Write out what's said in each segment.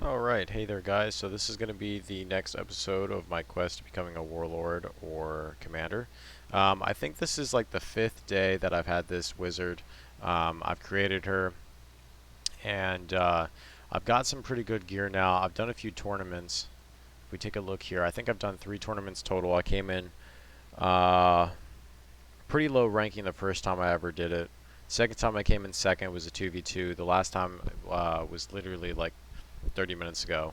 Alright, hey there guys. So this is going to be the next episode of my quest to becoming a warlord or commander. I think this is like the fifth day that I've had this wizard. I've created her and I've got some pretty good gear now. I've done a few tournaments. If we take a look here, I think I've done 3 tournaments total. I came in uh, pretty low ranking the first time I ever did it. Second time I came in second was a 2v2. The last time was literally like 30 minutes ago,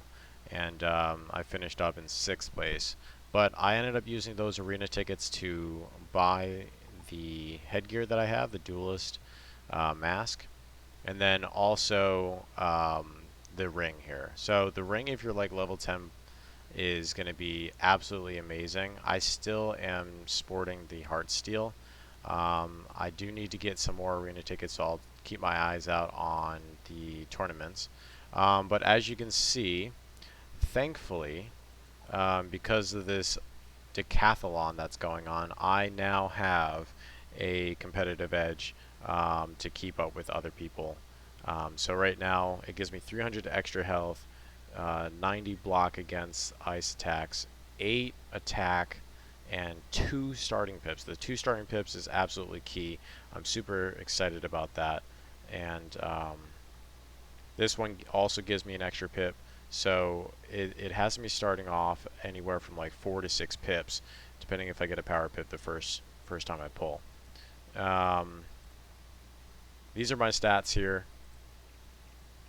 and I finished up in 6th place. But I ended up using those arena tickets to buy the headgear that I have, the duelist mask, and then also the ring here. So the ring, if you're like level 10, is going to be absolutely amazing. I still am sporting the heart steel. I do need to get some more arena tickets, so I'll keep my eyes out on the tournaments. But as you can see, thankfully, because of this decathlon that's going on, I now have a competitive edge to keep up with other people. So right now, it gives me 300 extra health, 90 block against ice attacks, 8 attack, and 2 starting pips. The 2 starting pips is absolutely key. I'm super excited about that. And this one also gives me an extra pip, so it has me starting off anywhere from like 4 to 6 pips, depending if I get a power pip the first time I pull. Um, these are my stats here: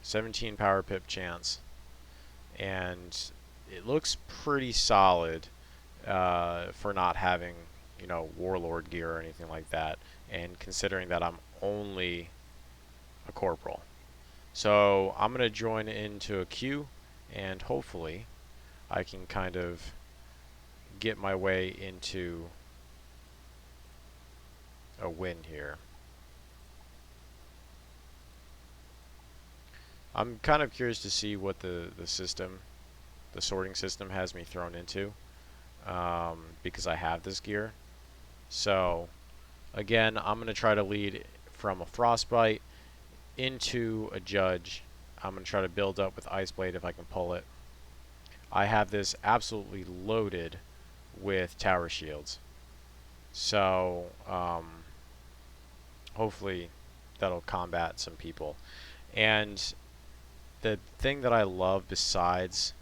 17 power pip chance, and it looks pretty solid for not having warlord gear or anything like that, and considering that I'm only a corporal. So I'm going to join into a queue, and hopefully I can kind of get my way into a win here. I'm kind of curious to see what the sorting system has me thrown into, because I have this gear. So again, I'm going to try to lead from a frostbite into a judge. I'm going to try to build up with ice blade if I can pull it. I have this absolutely loaded with tower shields. So hopefully that'll combat some people. And the thing that I love besides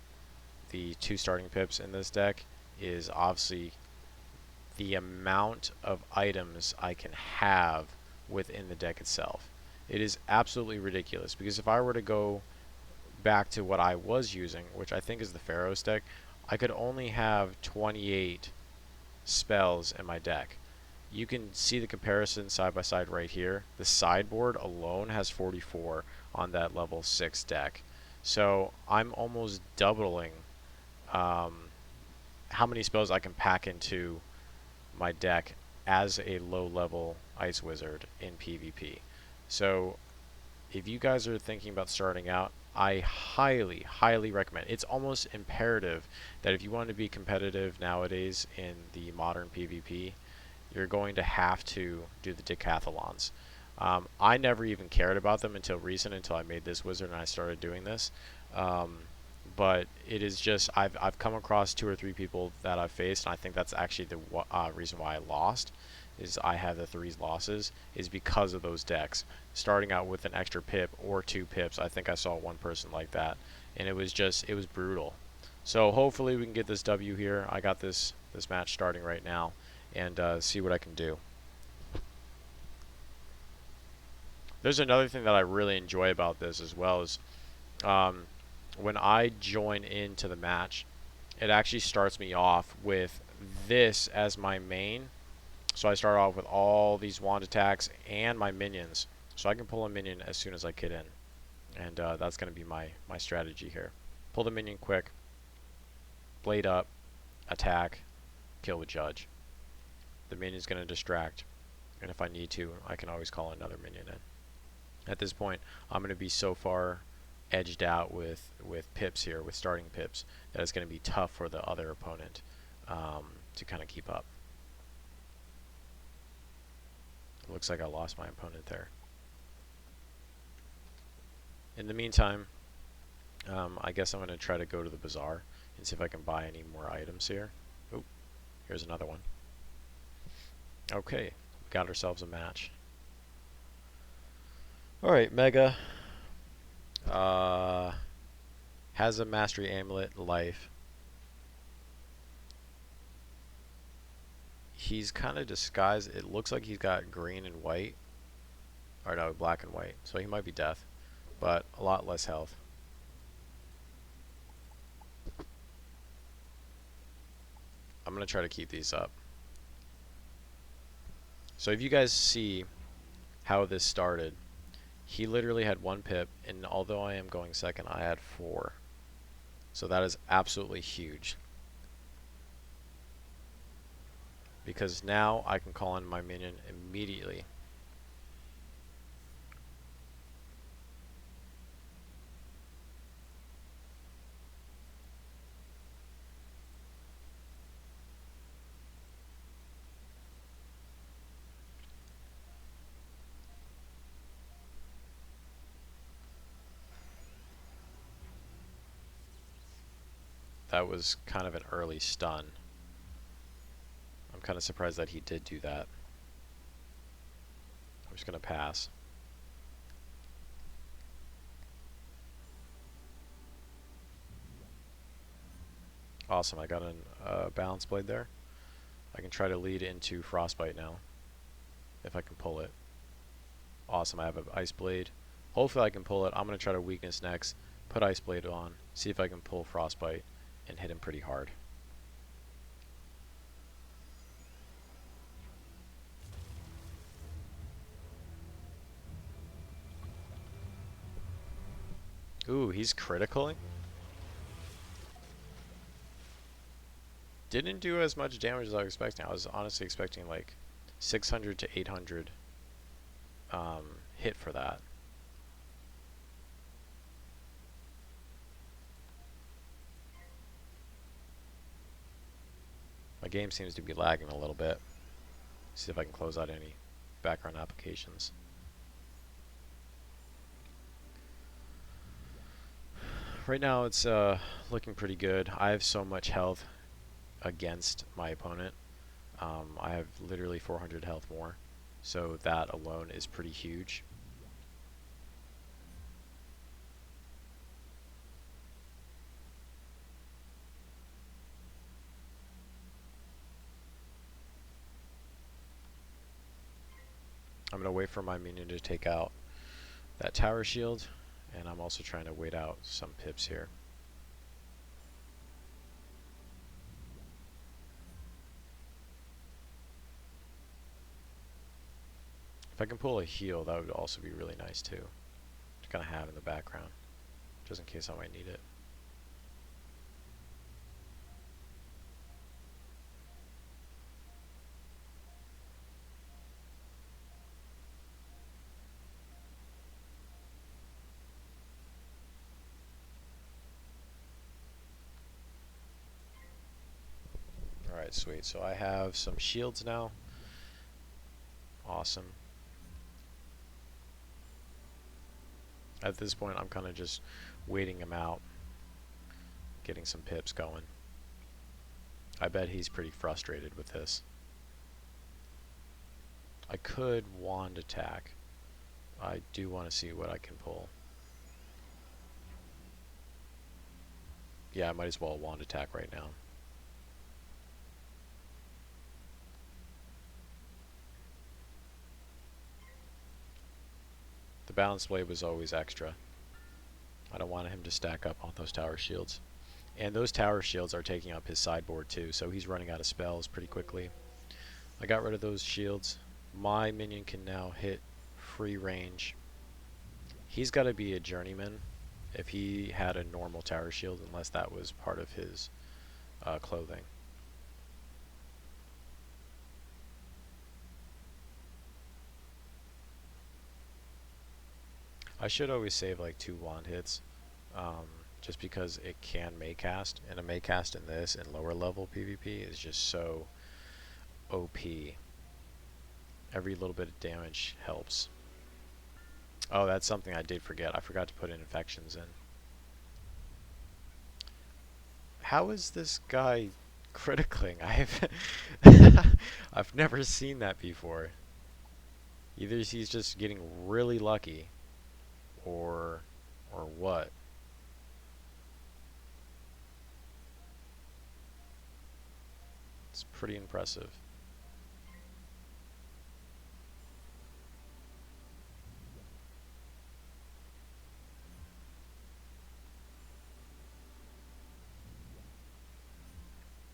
the 2 starting pips in this deck is obviously the amount of items I can have within the deck itself. It is absolutely ridiculous, because if I were to go back to what I was using, which I think is the Pharaoh's deck, I could only have 28 spells in my deck. You can see the comparison side by side right here. The sideboard alone has 44 on that level 6 deck. So I'm almost doubling um, how many spells I can pack into my deck as a low level ice wizard in PvP. So if you guys are thinking about starting out, I highly, highly recommend. It's almost imperative that if you want to be competitive nowadays in the modern PvP, you're going to have to do the decathlons. I never even cared about them until until I made this wizard and I started doing this. Um, but it is just I've come across 2 or 3 people that I've faced, and I think that's actually the reason why I lost. Is I have the 3 losses is because of those decks. Starting out with an extra pip or 2 pips, I think I saw one person like that, and it was brutal. So hopefully we can get this W here. I got this match starting right now, and see what I can do. There's another thing that I really enjoy about this as well is um, when I join into the match, it actually starts me off with this as my main. So I start off with all these wand attacks and my minions. So I can pull a minion as soon as I get in. And that's going to be my strategy here. Pull the minion quick, blade up, attack, kill the judge. The minion's going to distract, and if I need to, I can always call another minion in. At this point, I'm going to be so far edged out with pips here, with starting pips, that it's going to be tough for the other opponent to kind of keep up. It looks like I lost my opponent there. In the meantime, I guess I'm going to try to go to the bazaar and see if I can buy any more items here. Oh, here's another one. Okay, we got ourselves a match. Alright, Mega. Uh, has a mastery amulet, life. He's kind of disguised. It looks like he's got green and white. Or no, black and white. So he might be death, but a lot less health. I'm going to try to keep these up. So if you guys see how this started, he literally had 1 pip, and although I am going second, I had 4. So that is absolutely huge. Because now I can call in my minion immediately. That was kind of an early stun. I'm kind of surprised that he did do that. I'm just going to pass. Awesome, I got a balance blade there. I can try to lead into frostbite now, if I can pull it. Awesome, I have an ice blade. Hopefully I can pull it. I'm going to try to weakness next, put ice blade on, see if I can pull frostbite, and hit him pretty hard. Ooh, he's critically. Didn't do as much damage as I was expecting. I was honestly expecting like 600 to 800 hit for that. My game seems to be lagging a little bit. See if I can close out any background applications. Right now it's looking pretty good. I have so much health against my opponent. I have literally 400 health more, so that alone is pretty huge. I'm going to wait for my minion to take out that tower shield, and I'm also trying to wait out some pips here. If I can pull a heal, that would also be really nice too, to kind of have in the background, just in case I might need it. Alright, sweet. So I have some shields now. Awesome. At this point, I'm kind of just waiting him out, getting some pips going. I bet he's pretty frustrated with this. I could wand attack. I do want to see what I can pull. Yeah, I might as well wand attack right now. The balance blade was always extra. I don't want him to stack up on those tower shields. And those tower shields are taking up his sideboard too, so he's running out of spells pretty quickly. I got rid of those shields. My minion can now hit free range. He's got to be a journeyman if he had a normal tower shield, unless that was part of his clothing. I should always save like 2 wand hits, just because it can Maycast, and a Maycast in this and lower level PvP is just so OP. Every little bit of damage helps. Oh, that's something I did forget. I forgot to put in infections in. How is this guy criticling? I've never seen that before. Either he's just getting really lucky, or or what? It's pretty impressive.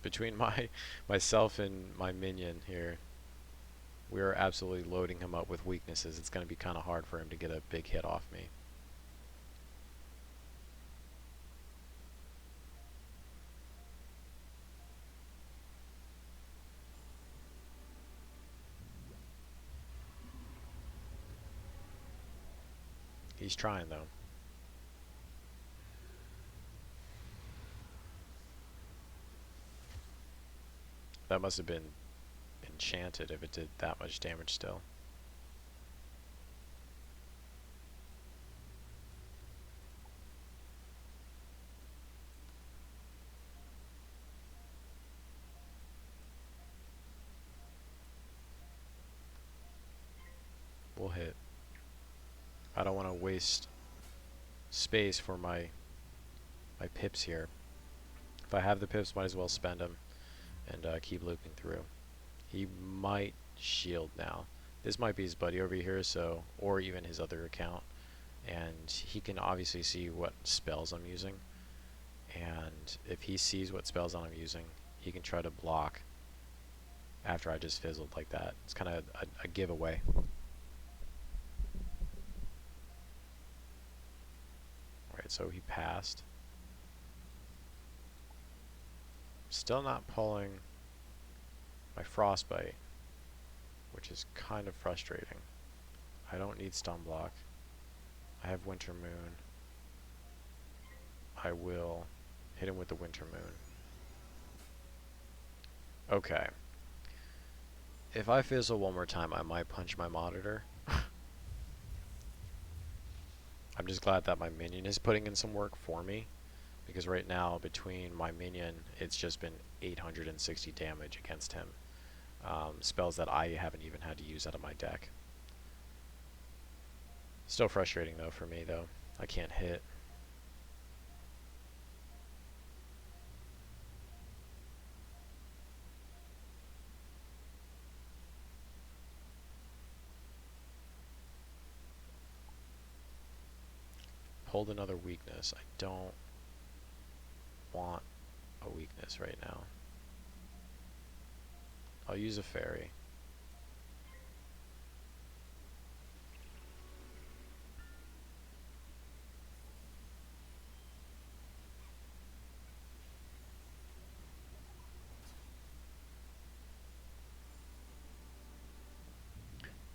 Between myself and my minion here, we are absolutely loading him up with weaknesses. It's going to be kind of hard for him to get a big hit off me. He's trying though. That must have been enchanted if it did that much damage still. We'll hit. I don't want to waste space for my pips here. If I have the pips, might as well spend them and keep looping through. He might shield now. This might be his buddy over here, so, or even his other account, and he can obviously see what spells I'm using. And if he sees what spells I'm using, he can try to block after I just fizzled like that. It's kind of a giveaway. Alright, so he passed. Still not pulling my frostbite, which is kind of frustrating. I don't need stun block. I have winter moon. I will hit him with the winter moon. Okay. If I fizzle one more time, I might punch my monitor. I'm just glad that my minion is putting in some work for me, because right now between my minion, it's just been 860 damage against him. Spells that I haven't even had to use out of my deck. Still frustrating though for me though. I can't hit. Hold another weakness. I don't want a weakness right now. I'll use a fairy.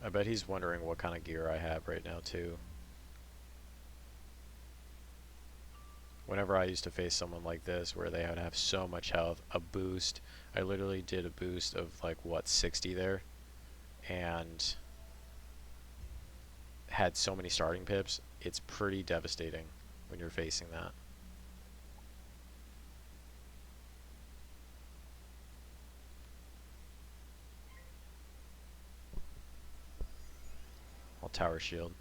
I bet he's wondering what kind of gear I have right now too. Whenever I used to face someone like this where they would have so much health, a boost, I literally did a boost of like what, 60 there, and had so many starting pips. It's pretty devastating when you're facing that. I'll tower shield.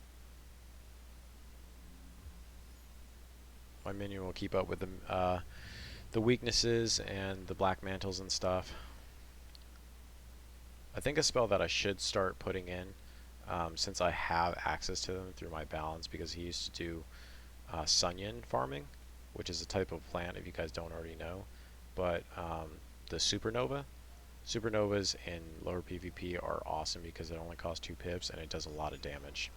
My minion will keep up with the weaknesses and the black mantles and stuff. I think a spell that I should start putting in, since I have access to them through my balance, because he used to do Sunyan farming, which is a type of plant if you guys don't already know. But the supernovas in lower PvP are awesome because it only costs 2 pips and it does a lot of damage.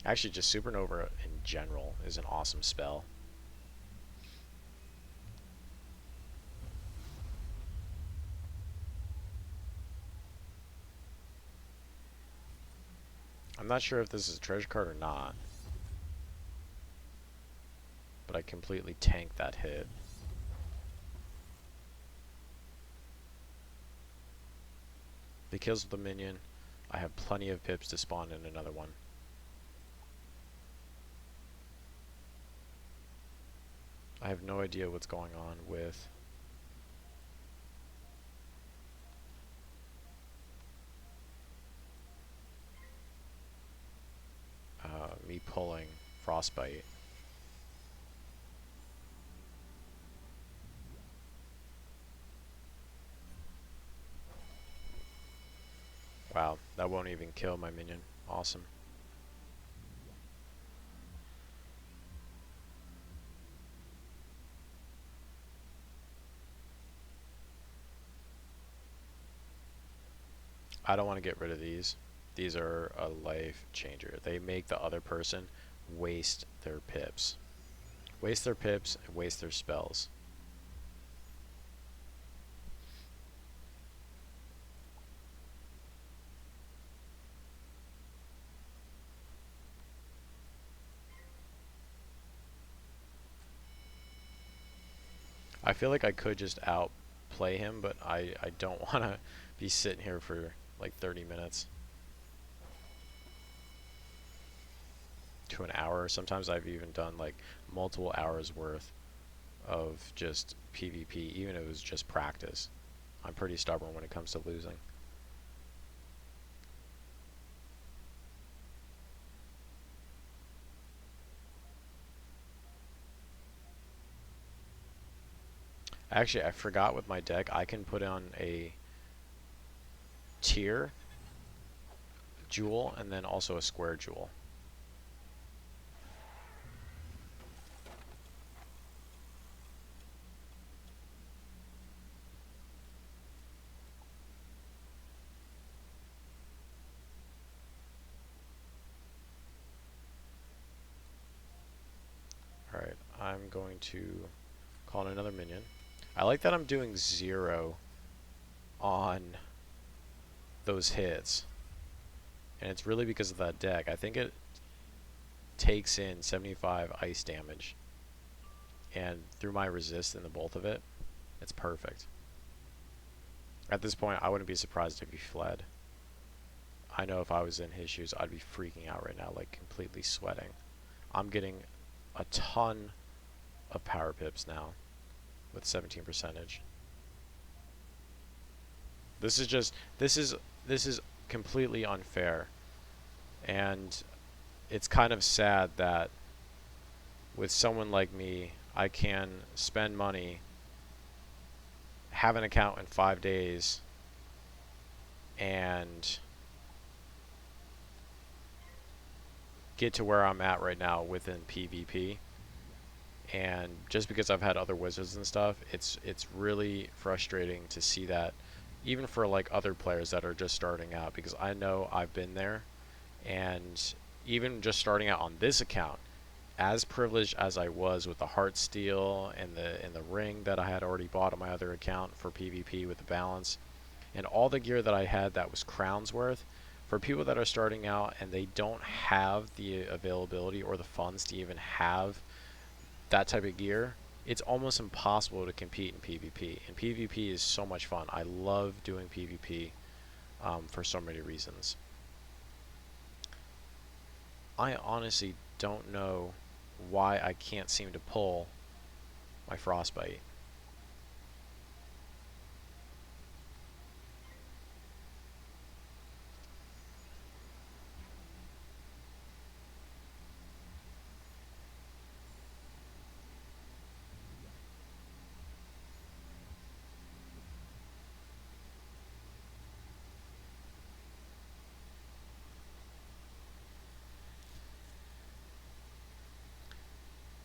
Actually, just supernova in general is an awesome spell. I'm not sure if this is a treasure card or not, but I completely tanked that hit. If he kills the minion, I have plenty of pips to spawn in another one. I have no idea what's going on with me pulling Frostbite. Wow, that won't even kill my minion. Awesome. I don't want to get rid of these. These are a life changer. They make the other person waste their pips. Waste their pips and waste their spells. I feel like I could just outplay him, but I don't want to be sitting here for like 30 minutes to an hour. Sometimes I've even done like multiple hours worth of just PvP, even if it was just practice. I'm pretty stubborn when it comes to losing. Actually, I forgot with my deck, I can put on a tier jewel and then also a square jewel. Alright, I'm going to call in another minion. I like that I'm doing 0 on those hits. And it's really because of that deck. I think it takes in 75 ice damage. And through my resist in the both of it, it's perfect. At this point, I wouldn't be surprised if he fled. I know if I was in his shoes, I'd be freaking out right now, like completely sweating. I'm getting a ton of power pips now with 17 percentage. This is just this is completely unfair, and it's kind of sad that with someone like me, I can spend money, have an account in 5 days, and get to where I'm at right now within PvP. And just because I've had other wizards and stuff, it's really frustrating to see that, even for like other players that are just starting out, because I know I've been there, and even just starting out on this account, as privileged as I was with the heart steel and the ring that I had already bought on my other account for PvP with the balance, and all the gear that I had that was crowns worth, for people that are starting out and they don't have the availability or the funds to even have that type of gear, it's almost impossible to compete in PvP. And PvP is so much fun. I love doing PvP for so many reasons. I honestly don't know why I can't seem to pull my frostbite.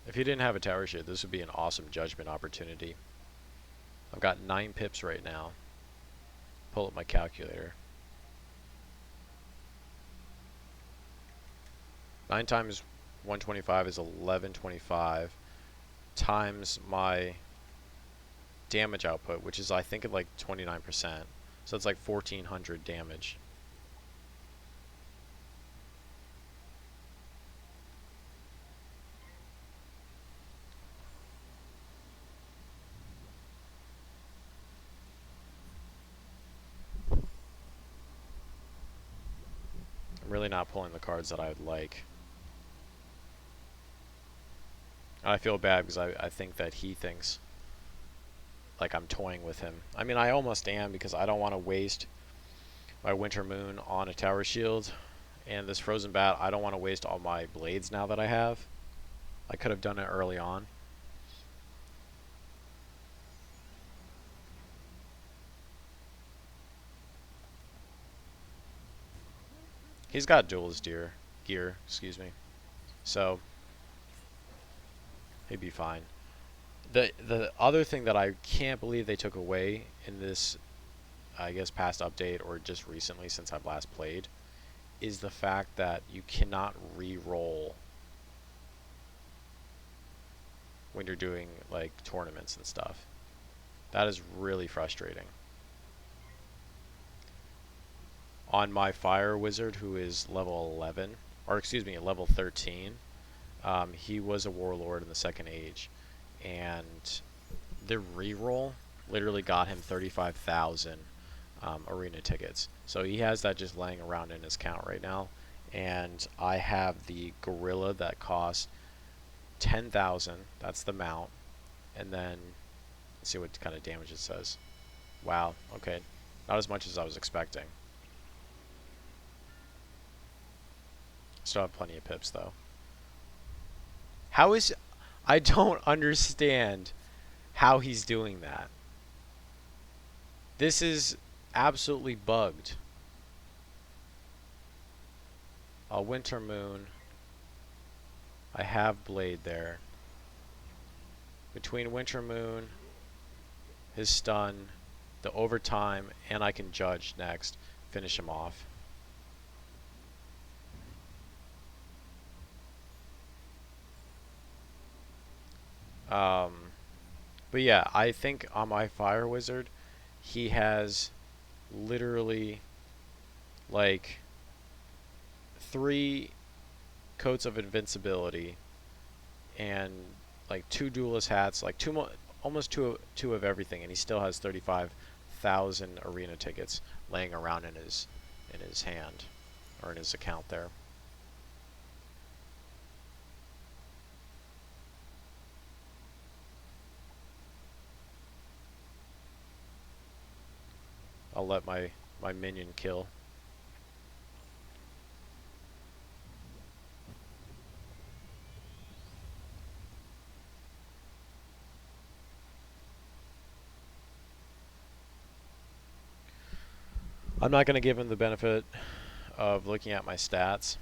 If he didn't have a tower shield, this would be an awesome judgment opportunity. I've got 9 pips right now. Pull up my calculator. 9 times 125 is 1125 times my damage output, which is I think at like 29%. So it's like 1400 damage. I'm really not pulling the cards that I would like. I feel bad because I think that he thinks like I'm toying with him. I mean, I almost am because I don't want to waste my Winter Moon on a tower shield. And this Frozen Bat, I don't want to waste all my blades now that I have. I could have done it early on. He's got duelist gear, excuse me. So he'd be fine. The other thing that I can't believe they took away in this, I guess, past update or just recently since I've last played, is the fact that you cannot re-roll when you're doing like tournaments and stuff. That is really frustrating. On my fire wizard, who is level 11, or excuse me, level 13, he was a warlord in the second age, and the reroll literally got him 35,000 arena tickets. So he has that just laying around in his account right now. And I have the gorilla that costs 10,000. That's the mount. And then let's see what kind of damage it says. Wow. Okay. Not as much as I was expecting. Still have plenty of pips though. How is I don't understand how he's doing that. This is absolutely bugged. A Winter Moon. I have Blade there. Between Winter Moon, his stun, the overtime, and I can judge next. Finish him off. Um, but yeah, I think on my Fire Wizard, he has literally like 3 coats of invincibility and like 2 duelist hats, like almost two of everything, and he still has 35,000 arena tickets laying around in his hand or in his account there. I'll let my minion kill. I'm not going to give him the benefit of looking at my stats.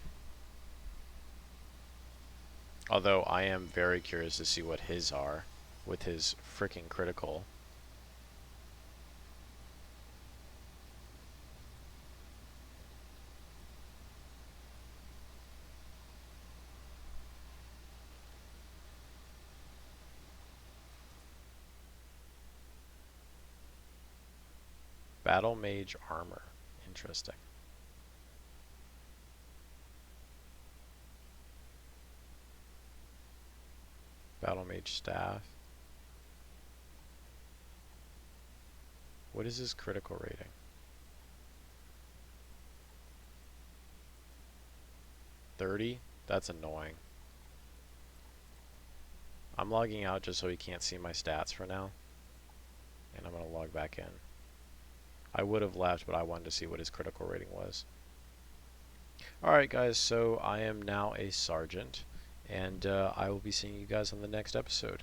Although I am very curious to see what his are with his freaking critical. Battle Mage armor. Interesting. Battle Mage staff. What is his critical rating? 30? That's annoying. I'm logging out just so he can't see my stats for now. And I'm going to log back in. I would have left, but I wanted to see what his critical rating was. Alright guys, so I am now a sergeant, and I will be seeing you guys on the next episode.